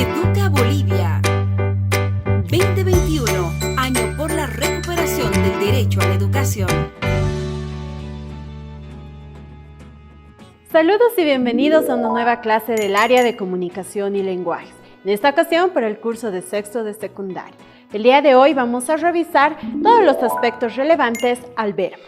Educa Bolivia. 2021, año por la recuperación del derecho a la educación. Saludos y bienvenidos a una nueva clase del área de comunicación y lenguajes. En esta ocasión para el curso de sexto de secundaria. El día de hoy vamos a revisar todos los aspectos relevantes al verbo.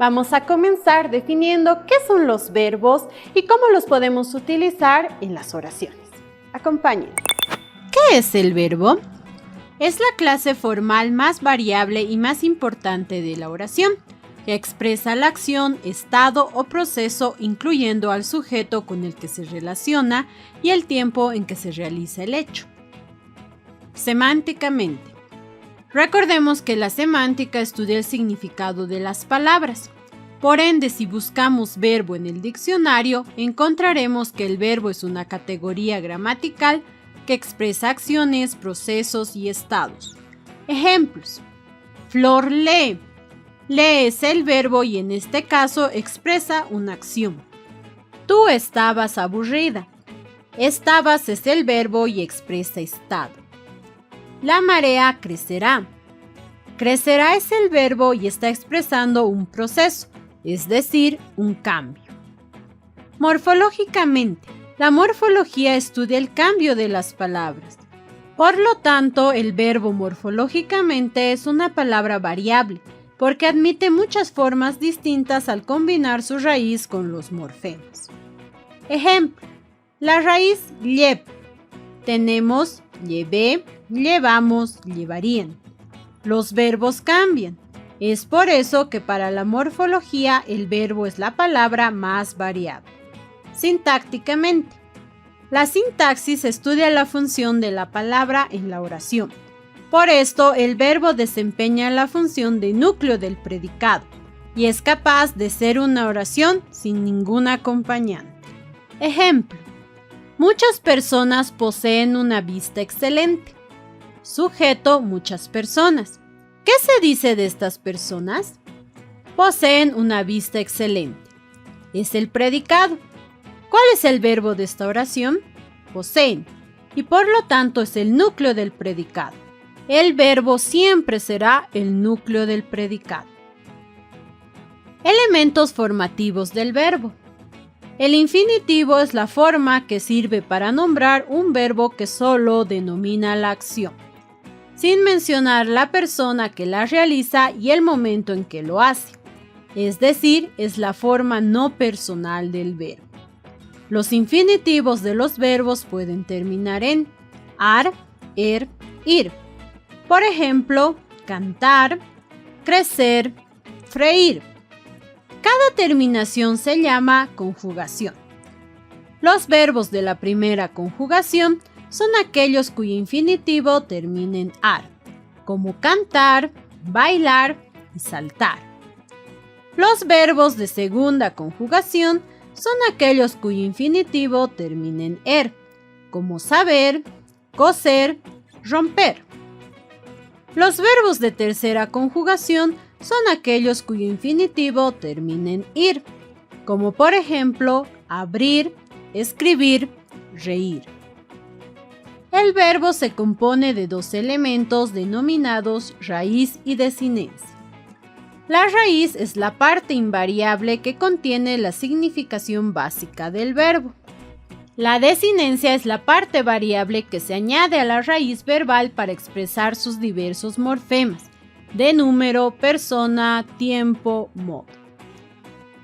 Vamos a comenzar definiendo qué son los verbos y cómo los podemos utilizar en las oraciones. Acompáñenme. ¿Qué es el verbo? Es la clase formal más variable y más importante de la oración, que expresa la acción, estado o proceso, incluyendo al sujeto con el que se relaciona y el tiempo en que se realiza el hecho. Semánticamente. Recordemos que la semántica estudia el significado de las palabras. Por ende, si buscamos verbo en el diccionario, encontraremos que el verbo es una categoría gramatical que expresa acciones, procesos y estados. Ejemplos. Flor lee. Lee es el verbo y en este caso expresa una acción. Tú estabas aburrida. Estabas es el verbo y expresa estado. La marea crecerá. Crecerá es el verbo y está expresando un proceso, es decir, un cambio. Morfológicamente, la morfología estudia el cambio de las palabras. Por lo tanto, el verbo morfológicamente es una palabra variable, porque admite muchas formas distintas al combinar su raíz con los morfemas. Ejemplo, la raíz llev. Tenemos llevé, llevamos, llevarían. Los verbos cambian. Es por eso que para la morfología el verbo es la palabra más variable. Sintácticamente. La sintaxis estudia la función de la palabra en la oración. Por esto, el verbo desempeña la función de núcleo del predicado y es capaz de ser una oración sin ningún acompañante. Ejemplo. Muchas personas poseen una vista excelente. Sujeto, muchas personas. ¿Qué se dice de estas personas? Poseen una vista excelente. Es el predicado. ¿Cuál es el verbo de esta oración? Poseen. Y por lo tanto es el núcleo del predicado. El verbo siempre será el núcleo del predicado. Elementos formativos del verbo. El infinitivo es la forma que sirve para nombrar un verbo que solo denomina la acción, sin mencionar la persona que la realiza y el momento en que lo hace. Es decir, es la forma no personal del verbo. Los infinitivos de los verbos pueden terminar en ar, ir. Por ejemplo, cantar, crecer, freír. Cada terminación se llama conjugación. Los verbos de la primera conjugación son aquellos cuyo infinitivo termina en ar, como cantar, bailar y saltar. Los verbos de segunda conjugación son aquellos cuyo infinitivo termina en como saber, coser, romper. Los verbos de tercera conjugación son aquellos cuyo infinitivo termina en ir, como por ejemplo, abrir, escribir, reír. El verbo se compone de dos elementos denominados raíz y desinencia. La raíz es la parte invariable que contiene la significación básica del verbo. La desinencia es la parte variable que se añade a la raíz verbal para expresar sus diversos morfemas de número, persona, tiempo, modo.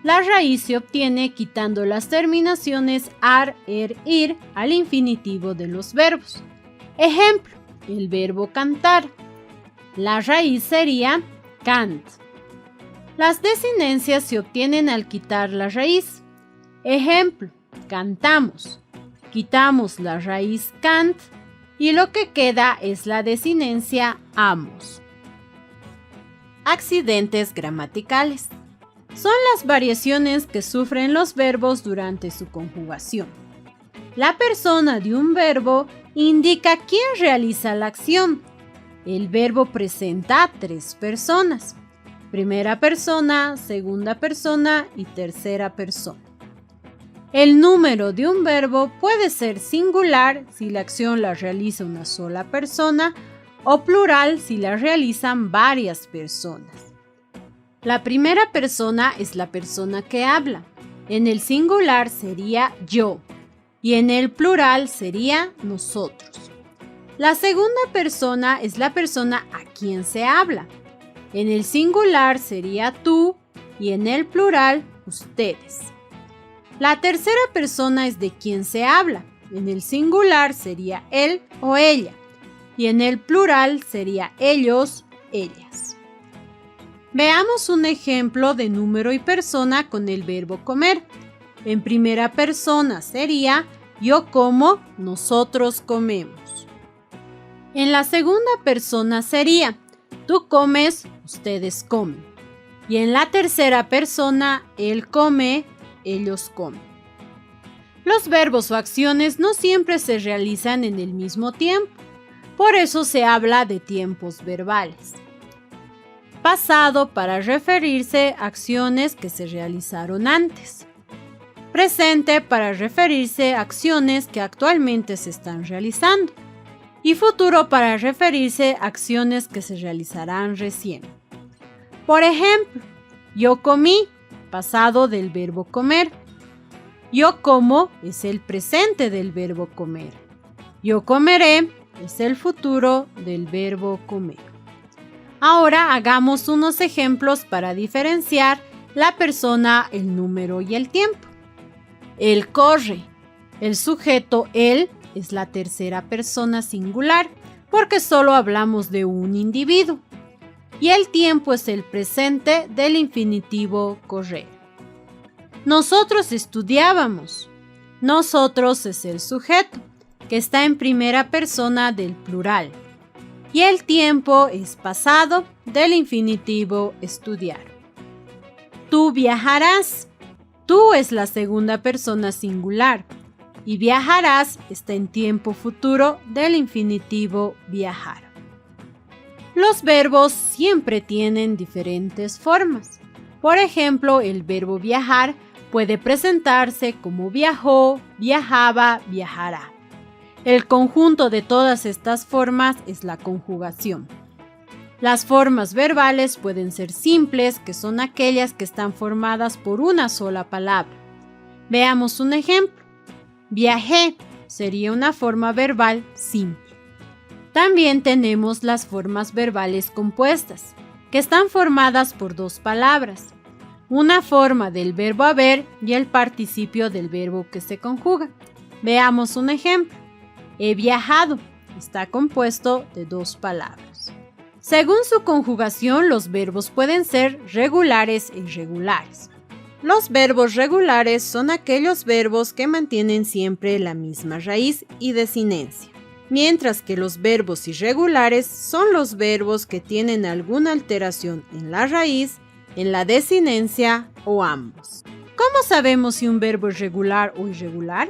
La raíz se obtiene quitando las terminaciones ar, ir al infinitivo de los verbos. Ejemplo, el verbo cantar. La raíz sería cant. Las desinencias se obtienen al quitar la raíz. Ejemplo, cantamos. Quitamos la raíz cant y lo que queda es la desinencia amos. Accidentes gramaticales. Son las variaciones que sufren los verbos durante su conjugación. La persona de un verbo indica quién realiza la acción. El verbo presenta a tres personas. primera persona, segunda persona y tercera persona. El número de un verbo puede ser singular si la acción la realiza una sola persona o plural si la realizan varias personas. La primera persona es la persona que habla. En el singular sería yo y en el plural sería nosotros. La segunda persona es la persona a quien se habla. En el singular sería tú y en el plural ustedes. La tercera persona es de quien se habla. En el singular sería él o ella y en el plural sería ellos, ellas. Veamos un ejemplo de número y persona con el verbo comer. En primera persona sería yo como, nosotros comemos. En la segunda persona sería tú comes, ustedes comen. Y en la tercera persona él come, ellos comen. Los verbos o acciones no siempre se realizan en el mismo tiempo. Por eso se habla de tiempos verbales. Pasado para referirse a acciones que se realizaron antes. Presente para referirse a acciones que actualmente se están realizando. Y futuro para referirse a acciones que se realizarán recién. Por ejemplo, yo comí, pasado del verbo comer. Yo como es el presente del verbo comer. Yo comeré es el futuro del verbo comer. Ahora hagamos unos ejemplos para diferenciar la persona, el número y el tiempo. Él corre. El sujeto él es la tercera persona singular porque solo hablamos de un individuo. Y el tiempo es el presente del infinitivo correr. Nosotros estudiábamos. Nosotros es el sujeto, que está en primera persona del plural. Y el tiempo es pasado del infinitivo estudiar. Tú viajarás. Tú es la segunda persona singular. Y viajarás está en tiempo futuro del infinitivo viajar. Los verbos siempre tienen diferentes formas. Por ejemplo, el verbo viajar puede presentarse como viajó, viajaba, viajará. El conjunto de todas estas formas es la conjugación. Las formas verbales pueden ser simples, que son aquellas que están formadas por una sola palabra. Veamos un ejemplo. Viajé sería una forma verbal simple. También tenemos las formas verbales compuestas, que están formadas por dos palabras. Una forma del verbo haber y el participio del verbo que se conjuga. Veamos un ejemplo. He viajado. Está compuesto de dos palabras. Según su conjugación, los verbos pueden ser regulares e irregulares. Los verbos regulares son aquellos verbos que mantienen siempre la misma raíz y desinencia, mientras que los verbos irregulares son los verbos que tienen alguna alteración en la raíz, en la desinencia o ambos. ¿Cómo sabemos si un verbo es regular o irregular?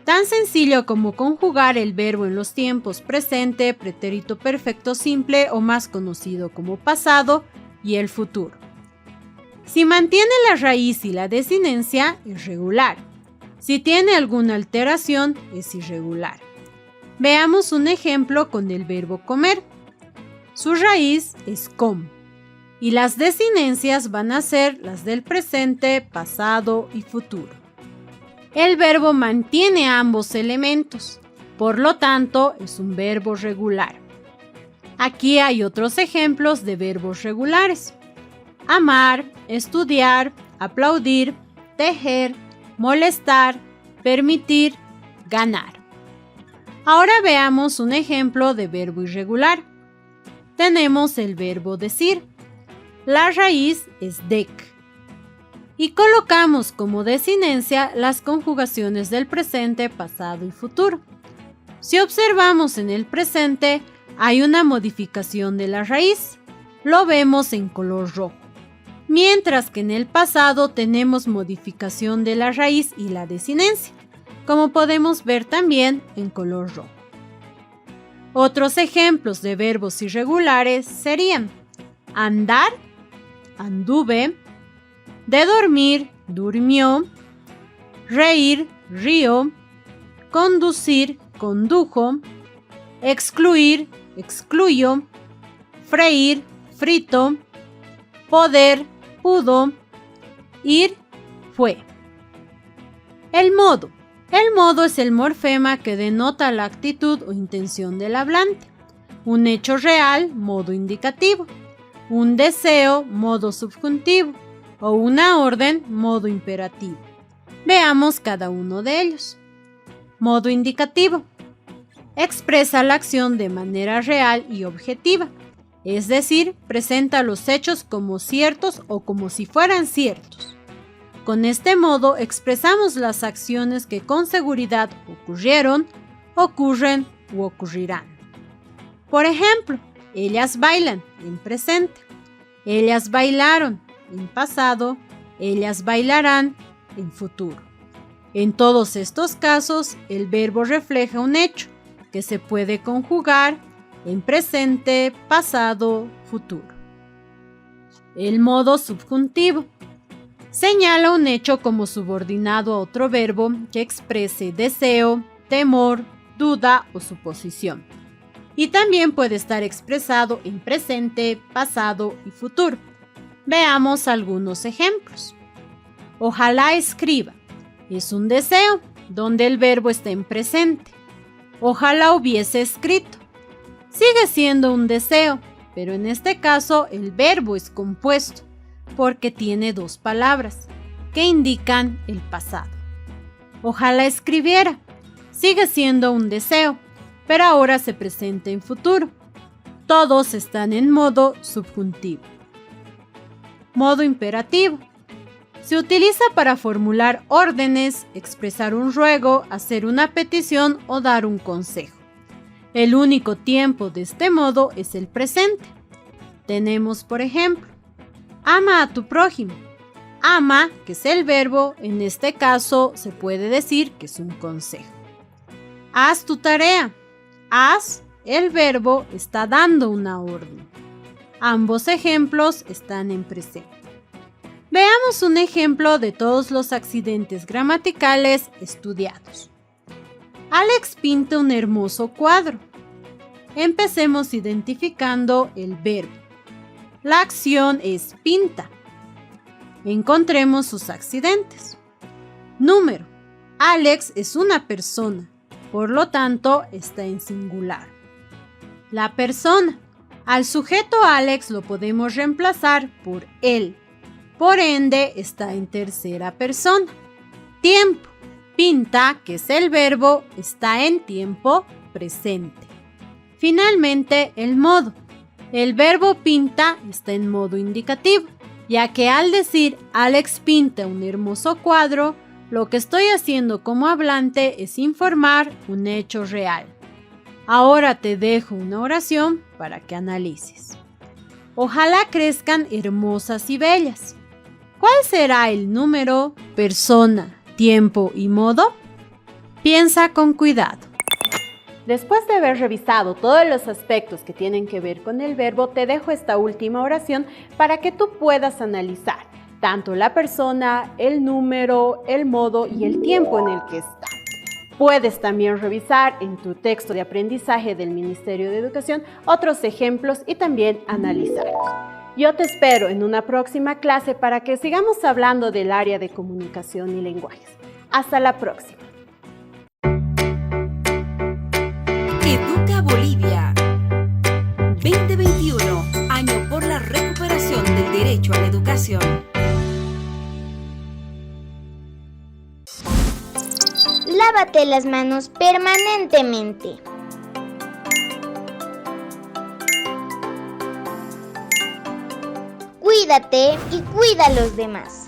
Tan sencillo como conjugar el verbo en los tiempos presente, pretérito perfecto simple o más conocido como pasado y el futuro. Si mantiene la raíz y la desinencia, es regular. Si tiene alguna alteración, es irregular. Veamos un ejemplo con el verbo comer. Su raíz es com. Y las desinencias van a ser las del presente, pasado y futuro. El verbo mantiene ambos elementos, por lo tanto es un verbo regular. Aquí hay otros ejemplos de verbos regulares. Amar, estudiar, aplaudir, tejer, molestar, permitir, ganar. Ahora veamos un ejemplo de verbo irregular. Tenemos el verbo decir. La raíz es dec. Y colocamos como desinencia las conjugaciones del presente, pasado y futuro. Si observamos en el presente, hay una modificación de la raíz. Lo vemos en color rojo. Mientras que en el pasado tenemos modificación de la raíz y la desinencia, como podemos ver también en color rojo. Otros ejemplos de verbos irregulares serían andar anduve, de dormir, durmió, reír, río, conducir, condujo, excluir, excluyó, freír, frito, poder, pudo, ir, fue. El modo. El modo es el morfema que denota la actitud o intención del hablante. Un hecho real, modo indicativo. Un deseo, modo subjuntivo. O una orden, modo imperativo. Veamos cada uno de ellos. Modo indicativo. Expresa la acción de manera real y objetiva, es decir, presenta los hechos como ciertos o como si fueran ciertos. Con este modo expresamos las acciones que con seguridad ocurrieron, ocurren u ocurrirán. Por ejemplo, ellas bailan en presente, ellas bailaron en pasado, ellas bailarán en futuro. En todos estos casos, el verbo refleja un hecho que se puede conjugar en presente, pasado, futuro. El modo subjuntivo señala un hecho como subordinado a otro verbo que exprese deseo, temor, duda o suposición. Y también puede estar expresado en presente, pasado y futuro. Veamos algunos ejemplos. Ojalá escriba. Es un deseo, donde el verbo está en presente. Ojalá hubiese escrito. Sigue siendo un deseo, pero en este caso el verbo es compuesto, porque tiene dos palabras, que indican el pasado. Ojalá escribiera. Sigue siendo un deseo, pero ahora se presenta en futuro. Todos están en modo subjuntivo. Modo imperativo. Se utiliza para formular órdenes, expresar un ruego, hacer una petición o dar un consejo. El único tiempo de este modo es el presente. Tenemos, por ejemplo, ama a tu prójimo. Ama, que es el verbo, en este caso se puede decir que es un consejo. Haz tu tarea. Haz, el verbo, está dando una orden. Ambos ejemplos están en presente. Veamos un ejemplo de todos los accidentes gramaticales estudiados. Alex pinta un hermoso cuadro. Empecemos identificando el verbo. La acción es pinta. Encontremos sus accidentes. Número. Alex es una persona, por lo tanto está en singular. La persona. Al sujeto Alex lo podemos reemplazar por él. Por ende, está en tercera persona. Tiempo. Pinta, que es el verbo, está en tiempo presente. Finalmente, el modo. El verbo pinta está en modo indicativo, ya que al decir Alex pinta un hermoso cuadro, lo que estoy haciendo como hablante es informar un hecho real. Ahora te dejo una oración para que analices. Ojalá crezcan hermosas y bellas. ¿Cuál será el número, persona, tiempo y modo? Piensa con cuidado. Después de haber revisado todos los aspectos que tienen que ver con el verbo, te dejo esta última oración para que tú puedas analizar tanto la persona, el número, el modo y el tiempo en el que está. Puedes también revisar en tu texto de aprendizaje del Ministerio de Educación otros ejemplos y también analizarlos. Yo te espero en una próxima clase para que sigamos hablando del área de comunicación y lenguajes. Hasta la próxima. Educa Bolivia 2021, año por la recuperación del derecho a la educación. Lávate las manos permanentemente. Cuídate y cuida a los demás.